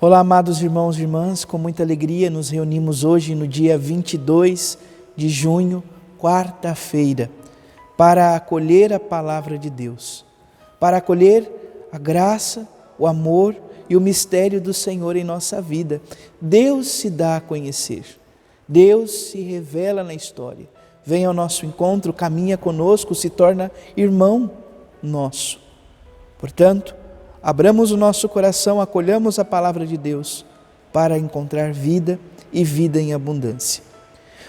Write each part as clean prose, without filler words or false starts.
Olá, amados irmãos e irmãs, com muita alegria nos reunimos hoje no dia 22 de junho, quarta-feira, para acolher a palavra de Deus, para acolher a graça, o amor e o mistério do Senhor em nossa vida. Deus se dá a conhecer, Deus se revela na história, vem ao nosso encontro, caminha conosco, se torna irmão nosso. Portanto, abramos o nosso coração, acolhamos a palavra de Deus para encontrar vida e vida em abundância.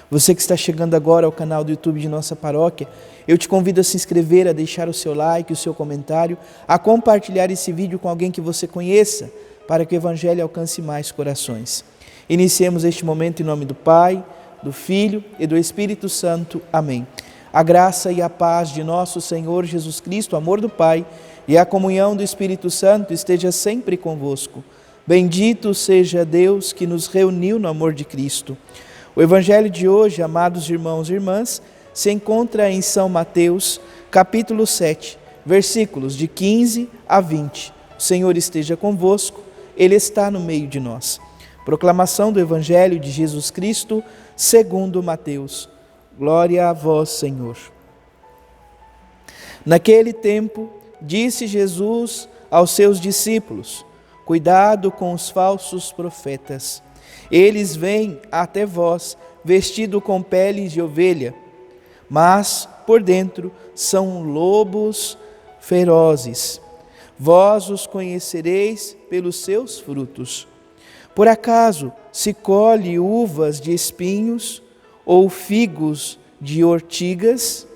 Você que está chegando agora ao canal do YouTube de nossa paróquia, eu te convido a se inscrever, a deixar o seu like, o seu comentário, a compartilhar esse vídeo com alguém que você conheça, para que o Evangelho alcance mais corações. Iniciemos este momento em nome do Pai, do Filho e do Espírito Santo. Amém. A graça e a paz de nosso Senhor Jesus Cristo, o amor do Pai e a comunhão do Espírito Santo esteja sempre convosco. Bendito seja Deus que nos reuniu no amor de Cristo. O Evangelho de hoje, amados irmãos e irmãs, se encontra em São Mateus, capítulo 7, versículos de 15 a 20. O Senhor esteja convosco, Ele está no meio de nós. Proclamação do Evangelho de Jesus Cristo, segundo Mateus. Glória a vós, Senhor. Naquele tempo, disse Jesus aos seus discípulos: cuidado com os falsos profetas. Eles vêm até vós vestidos com peles de ovelha, mas por dentro são lobos ferozes. Vós os conhecereis pelos seus frutos. Por acaso se colhe uvas de espinhos ou figos de ortigas?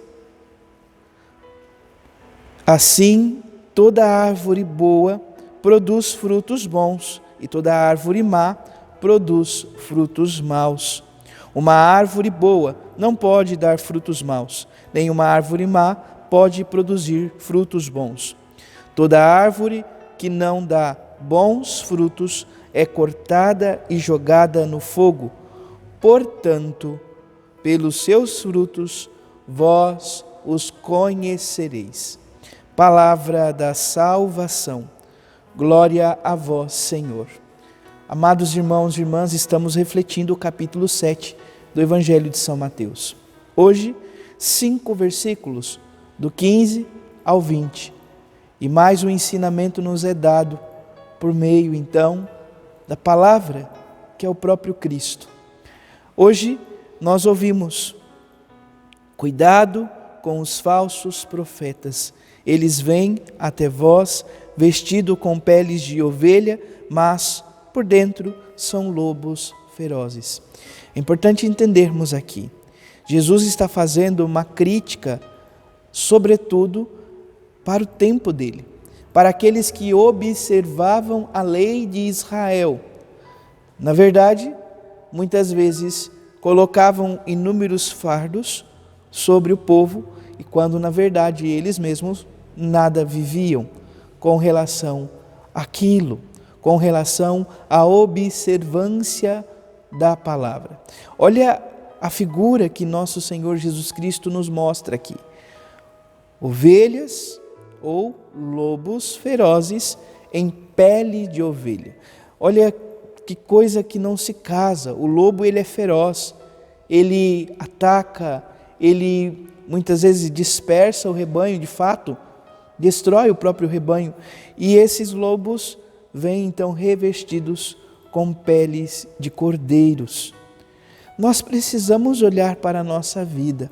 Assim, toda árvore boa produz frutos bons, e toda árvore má produz frutos maus. Uma árvore boa não pode dar frutos maus, nem uma árvore má pode produzir frutos bons. Toda árvore que não dá bons frutos é cortada e jogada no fogo. Portanto, pelos seus frutos vós os conhecereis. Palavra da salvação. Glória a vós, Senhor. Amados irmãos e irmãs, estamos refletindo o capítulo 7 do Evangelho de São Mateus. Hoje, 5 versículos, do 15 ao 20. E mais um ensinamento nos é dado por meio, então, da palavra, que é o próprio Cristo. Hoje, nós ouvimos: cuidado com os falsos profetas. Eles vêm até vós vestidos com peles de ovelha, mas por dentro são lobos ferozes. É importante entendermos aqui. Jesus está fazendo uma crítica, sobretudo, para o tempo dele, para aqueles que observavam a lei de Israel. Na verdade, muitas vezes colocavam inúmeros fardos sobre o povo, e quando na verdade eles mesmos nada viviam com relação àquilo, com relação à observância da palavra. Olha a figura que nosso Senhor Jesus Cristo nos mostra aqui. Ovelhas ou lobos ferozes em pele de ovelha. Olha que coisa que não se casa. O lobo, ele é feroz, ele ataca, ele muitas vezes dispersa o rebanho, de fato, destrói o próprio rebanho. E esses lobos vêm então revestidos com peles de cordeiros. Nós precisamos olhar para a nossa vida,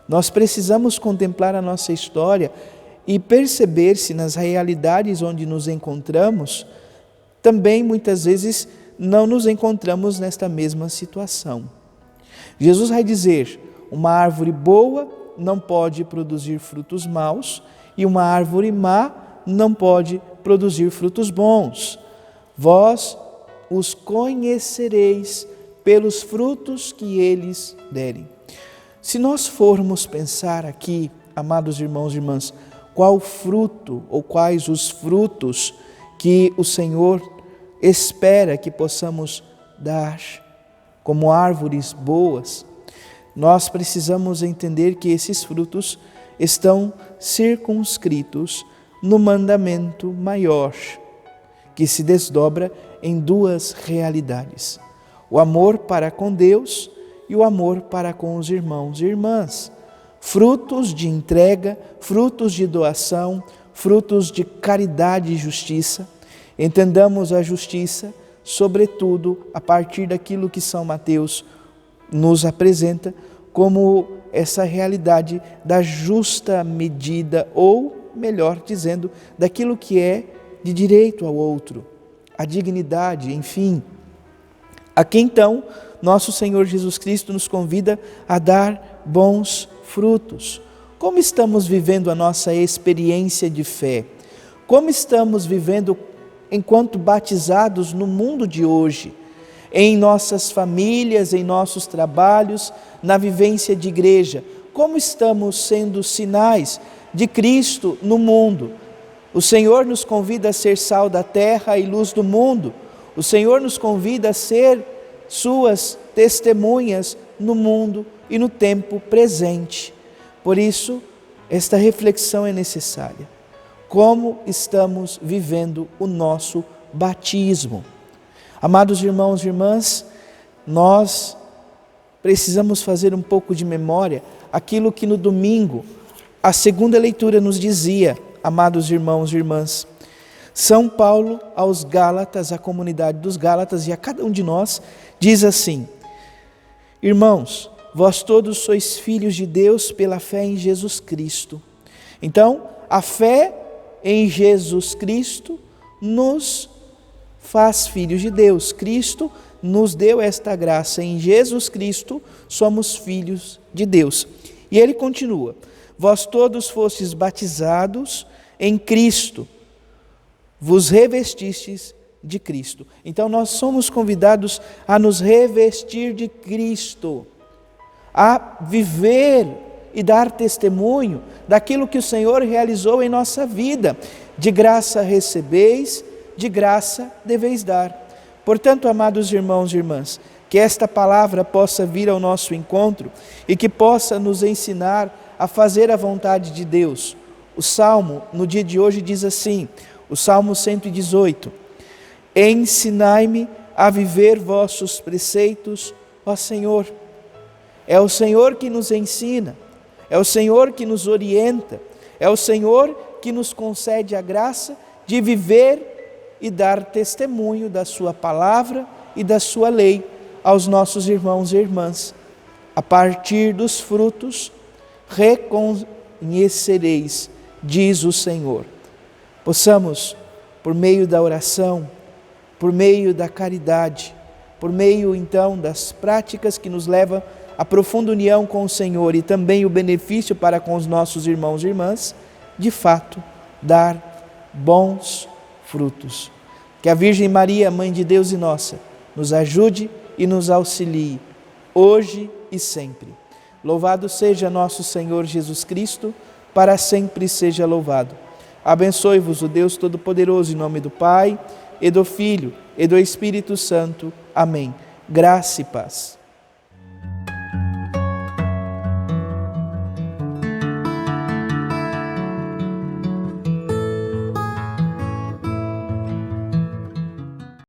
nós precisamos contemplar a nossa história e perceber se nas realidades onde nos encontramos, também muitas vezes não nos encontramos nesta mesma situação. Jesus vai dizer: uma árvore boa não pode produzir frutos maus e uma árvore má não pode produzir frutos bons. Vós os conhecereis pelos frutos que eles derem. Se nós formos pensar aqui, amados irmãos e irmãs, qual fruto ou quais os frutos que o Senhor espera que possamos dar como árvores boas, nós precisamos entender que esses frutos estão circunscritos no mandamento maior, que se desdobra em duas realidades: o amor para com Deus e o amor para com os irmãos e irmãs. Frutos de entrega, frutos de doação, frutos de caridade e justiça. Entendamos a justiça, sobretudo, a partir daquilo que São Mateus nos apresenta como essa realidade da justa medida, ou, melhor dizendo, daquilo que é de direito ao outro, a dignidade, enfim. Aqui então, nosso Senhor Jesus Cristo nos convida a dar bons frutos. Como estamos vivendo a nossa experiência de fé? Como estamos vivendo enquanto batizados no mundo de hoje? Em nossas famílias, em nossos trabalhos, na vivência de igreja? Como estamos sendo sinais de Cristo no mundo? O Senhor nos convida a ser sal da terra e luz do mundo. O Senhor nos convida a ser suas testemunhas no mundo e no tempo presente. Por isso, esta reflexão é necessária. Como estamos vivendo o nosso batismo? Amados irmãos e irmãs, nós precisamos fazer um pouco de memória aquilo que no domingo a segunda leitura nos dizia, amados irmãos e irmãs. São Paulo aos Gálatas, à comunidade dos Gálatas e a cada um de nós, diz assim: irmãos, vós todos sois filhos de Deus pela fé em Jesus Cristo. Então, a fé em Jesus Cristo nos faz filhos de Deus. Cristo nos deu esta graça. Em Jesus Cristo somos filhos de Deus. E ele continua: vós todos fostes batizados em Cristo, vos revestistes de Cristo. Então nós somos convidados a nos revestir de Cristo, a viver e dar testemunho daquilo que o Senhor realizou em nossa vida. De graça recebeis, de graça deveis dar. Portanto, amados irmãos e irmãs, que esta palavra possa vir ao nosso encontro e que possa nos ensinar a fazer a vontade de Deus. O Salmo, no dia de hoje, diz assim, o Salmo 118, ensinai-me a viver vossos preceitos, ó Senhor. É o Senhor que nos ensina, é o Senhor que nos orienta, é o Senhor que nos concede a graça de viver e dar testemunho da sua palavra e da sua lei aos nossos irmãos e irmãs. A partir dos frutos reconhecereis, diz o Senhor. Possamos, por meio da oração, por meio da caridade, por meio então das práticas que nos levam à profunda união com o Senhor e também o benefício para com os nossos irmãos e irmãs, de fato, dar bons frutos. Que a Virgem Maria, Mãe de Deus e nossa, nos ajude e nos auxilie, hoje e sempre. Louvado seja nosso Senhor Jesus Cristo, para sempre seja louvado. Abençoe-vos o Deus Todo-Poderoso, em nome do Pai, e do Filho, e do Espírito Santo. Amém. Graça e paz.